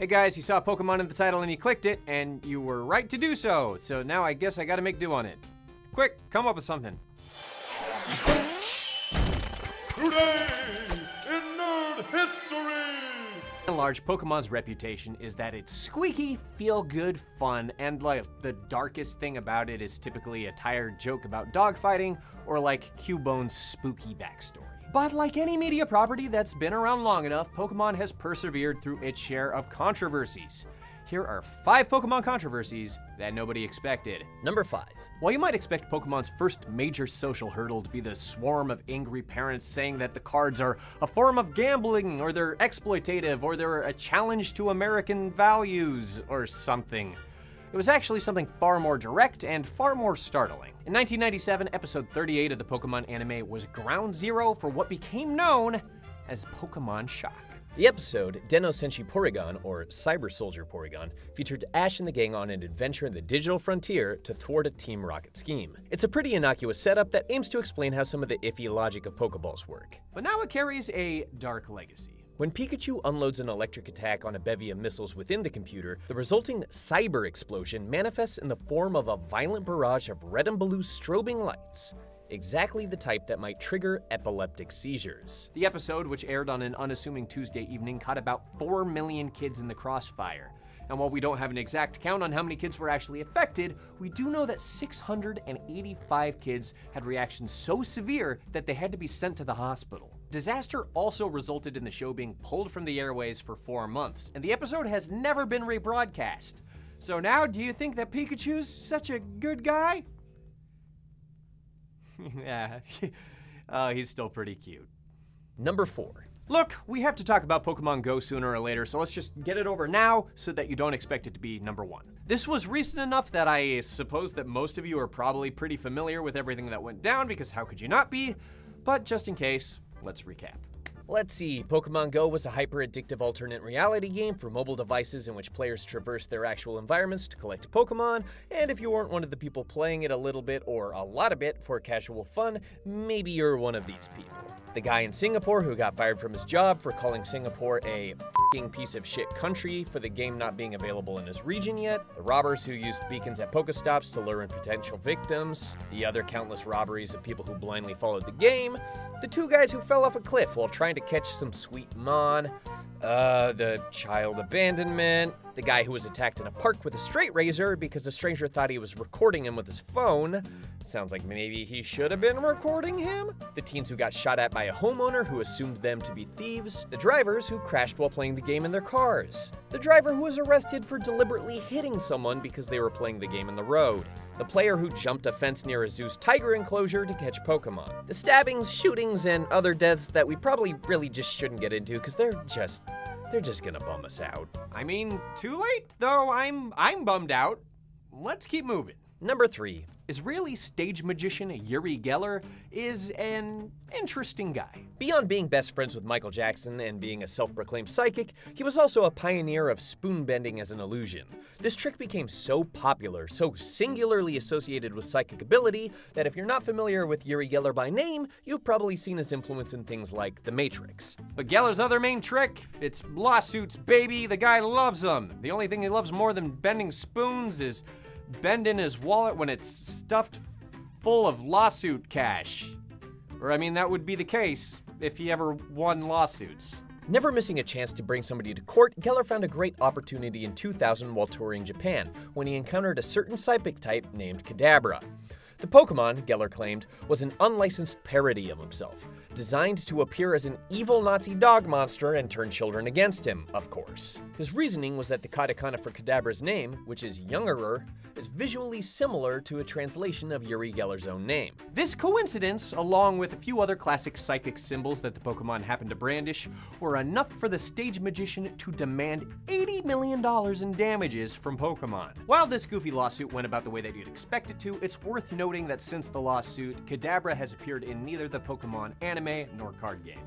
Hey guys, you saw Pokemon in the title and you clicked it, and you were right to do so. So now I guess I gotta make do on it. Quick, come up with something. Today in Nerd History! By and large, Pokemon's reputation is that it's squeaky, feel-good fun, and like the darkest thing about it is typically a tired joke about dogfighting or like Cubone's spooky backstory. But like any media property that's been around long enough, Pokemon has persevered through its share of controversies. Here are 5 Pokemon controversies that nobody expected. Number 5. While you might expect Pokemon's first major social hurdle to be the swarm of angry parents saying that the cards are a form of gambling, or they're exploitative, or they're a challenge to American values, or something, it was actually something far more direct and far more startling. In 1997, episode 38 of the Pokemon anime was ground zero for what became known as Pokemon Shock. The episode, Den no Senshi Porygon, or Cyber Soldier Porygon, featured Ash and the gang on an adventure in the digital frontier to thwart a Team Rocket scheme. It's a pretty innocuous setup that aims to explain how some of the iffy logic of Pokeballs work. But now it carries a dark legacy. When Pikachu unloads an electric attack on a bevy of missiles within the computer, the resulting cyber explosion manifests in the form of a violent barrage of red and blue strobing lights. Exactly the type that might trigger epileptic seizures. The episode, which aired on an unassuming Tuesday evening, caught about 4 million kids in the crossfire. And while we don't have an exact count on how many kids were actually affected, we do know that 685 kids had reactions so severe that they had to be sent to the hospital. Disaster also resulted in the show being pulled from the airways for 4 months, and the episode has never been rebroadcast. So now, do you think that Pikachu's such a good guy? Yeah, he's still pretty cute. Number 4. Look, we have to talk about Pokemon Go sooner or later, so let's just get it over now so that you don't expect it to be number 1. This was recent enough that I suppose that most of you are probably pretty familiar with everything that went down, because how could you not be? But just in case, let's recap. Let's see, Pokemon Go was a hyper-addictive alternate reality game for mobile devices in which players traverse their actual environments to collect Pokemon, and if you weren't one of the people playing it a little bit or a lot of it for casual fun, maybe you're one of these people. The guy in Singapore who got fired from his job for calling Singapore a f***ing piece of shit country for the game not being available in his region yet, the robbers who used beacons at Pokestops to lure in potential victims, the other countless robberies of people who blindly followed the game, the 2 guys who fell off a cliff while trying to catch some sweet mon, the child abandonment, the guy who was attacked in a park with a straight razor because a stranger thought he was recording him with his phone. Sounds like maybe he should have been recording him. The teens who got shot at by a homeowner who assumed them to be thieves. The drivers who crashed while playing the game in their cars. The driver who was arrested for deliberately hitting someone because they were playing the game in the road. The player who jumped a fence near a zoo's tiger enclosure to catch Pokemon. The stabbings, shootings, and other deaths that we probably really just shouldn't get into because they're just gonna bum us out. I mean, too late, though. I'm bummed out. Let's keep moving. Number 3. Israeli stage magician Uri Geller is an interesting guy. Beyond being best friends with Michael Jackson and being a self-proclaimed psychic, he was also a pioneer of spoon bending as an illusion. This trick became so popular, so singularly associated with psychic ability, that if you're not familiar with Uri Geller by name, you've probably seen his influence in things like The Matrix. But Geller's other main trick, it's lawsuits, baby. The guy loves them. The only thing he loves more than bending spoons is bending his wallet when it's stuffed full of lawsuit cash. Or I mean, that would be the case if he ever won lawsuits. Never missing a chance to bring somebody to court, Geller found a great opportunity in 2000 while touring Japan, when he encountered a certain psychic type named Kadabra. The Pokemon, Geller claimed, was an unlicensed parody of himself, designed to appear as an evil Nazi dog monster and turn children against him, of course. His reasoning was that the katakana for Kadabra's name, which is Youngerer, is visually similar to a translation of Uri Geller's own name. This coincidence, along with a few other classic psychic symbols that the Pokemon happened to brandish, were enough for the stage magician to demand $80 million in damages from Pokemon. While this goofy lawsuit went about the way that you'd expect it to, it's worth noting that since the lawsuit, Kadabra has appeared in neither the Pokemon anime nor card game.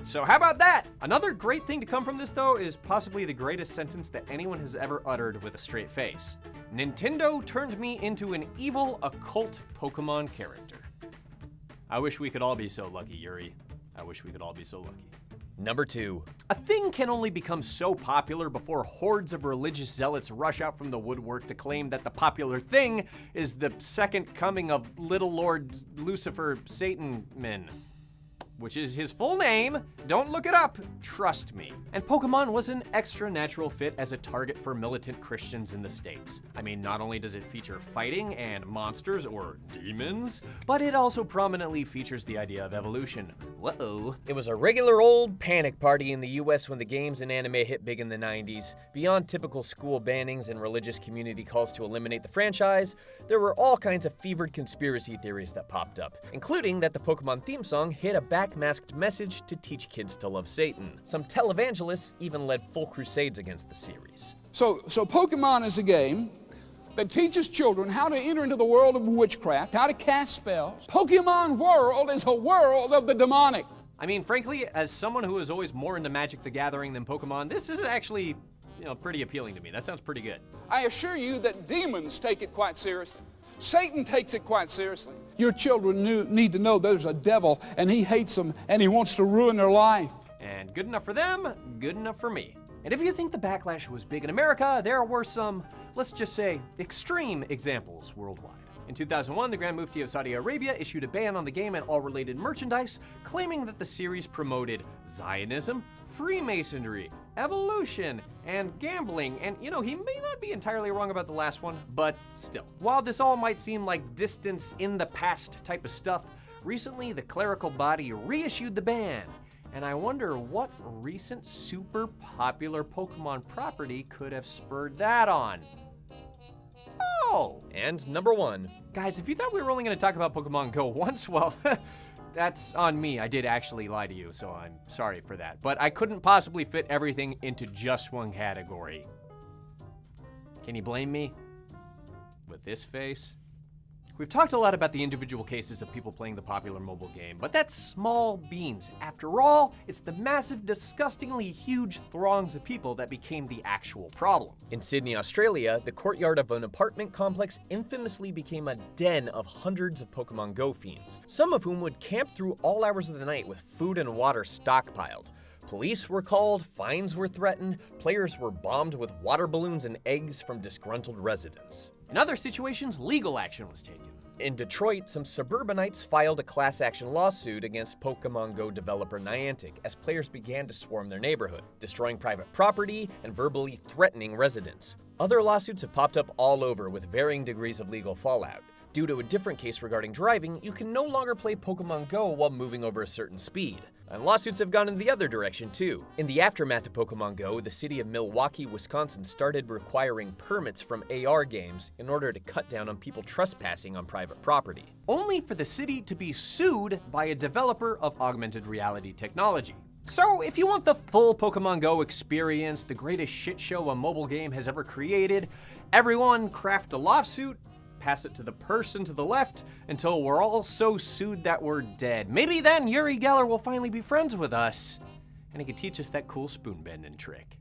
So how about that? Another great thing to come from this, though, is possibly the greatest sentence that anyone has ever uttered with a straight face. Nintendo turned me into an evil, occult Pokemon character. I wish we could all be so lucky, Yuri. I wish we could all be so lucky. Number 2. A thing can only become so popular before hordes of religious zealots rush out from the woodwork to claim that the popular thing is the second coming of Little Lord Lucifer Satan-man, which is his full name. Don't look it up, trust me. And Pokemon was an extra natural fit as a target for militant Christians in the States. I mean, not only does it feature fighting and monsters or demons, but it also prominently features the idea of evolution. Whoa. It was a regular old panic party in the US when the games and anime hit big in the 90s. Beyond typical school bannings and religious community calls to eliminate the franchise, there were all kinds of fevered conspiracy theories that popped up, including that the Pokemon theme song hid a backmasked message to teach kids to love Satan. Some televangelists even led full crusades against the series. So Pokemon is a game that teaches children how to enter into the world of witchcraft, how to cast spells. Pokemon World is a world of the demonic. I mean, frankly, as someone who is always more into Magic the Gathering than Pokemon, this is actually, pretty appealing to me. That sounds pretty good. I assure you that demons take it quite seriously. Satan takes it quite seriously. Your children need to know there's a devil, and he hates them, and he wants to ruin their life. And good enough for them, good enough for me. And if you think the backlash was big in America, there were some, let's just say, extreme examples worldwide. In 2001, the Grand Mufti of Saudi Arabia issued a ban on the game and all related merchandise, claiming that the series promoted Zionism, Freemasonry, evolution, and gambling. And he may not be entirely wrong about the last one, but still. While this all might seem like distance in the past type of stuff, recently the clerical body reissued the ban. And I wonder what recent super popular Pokemon property could have spurred that on. Oh! And number 1. Guys, if you thought we were only going to talk about Pokemon Go once, well, that's on me. I did actually lie to you, so I'm sorry for that. But I couldn't possibly fit everything into just one category. Can you blame me? With this face? We've talked a lot about the individual cases of people playing the popular mobile game, but that's small beans. After all, it's the massive, disgustingly huge throngs of people that became the actual problem. In Sydney, Australia, the courtyard of an apartment complex infamously became a den of hundreds of Pokemon Go fiends, some of whom would camp through all hours of the night with food and water stockpiled. Police were called, fines were threatened, players were bombed with water balloons and eggs from disgruntled residents. In other situations, legal action was taken. In Detroit, some suburbanites filed a class action lawsuit against Pokemon Go developer Niantic as players began to swarm their neighborhood, destroying private property and verbally threatening residents. Other lawsuits have popped up all over with varying degrees of legal fallout. Due to a different case regarding driving, you can no longer play Pokemon Go while moving over a certain speed. And lawsuits have gone in the other direction too. In the aftermath of Pokemon Go, the city of Milwaukee, Wisconsin started requiring permits from AR games in order to cut down on people trespassing on private property. Only for the city to be sued by a developer of augmented reality technology. So if you want the full Pokemon Go experience, the greatest shit show a mobile game has ever created, everyone craft a lawsuit, pass it to the person to the left until we're all so sued that we're dead. Maybe then Uri Geller will finally be friends with us, and he can teach us that cool spoon bending trick.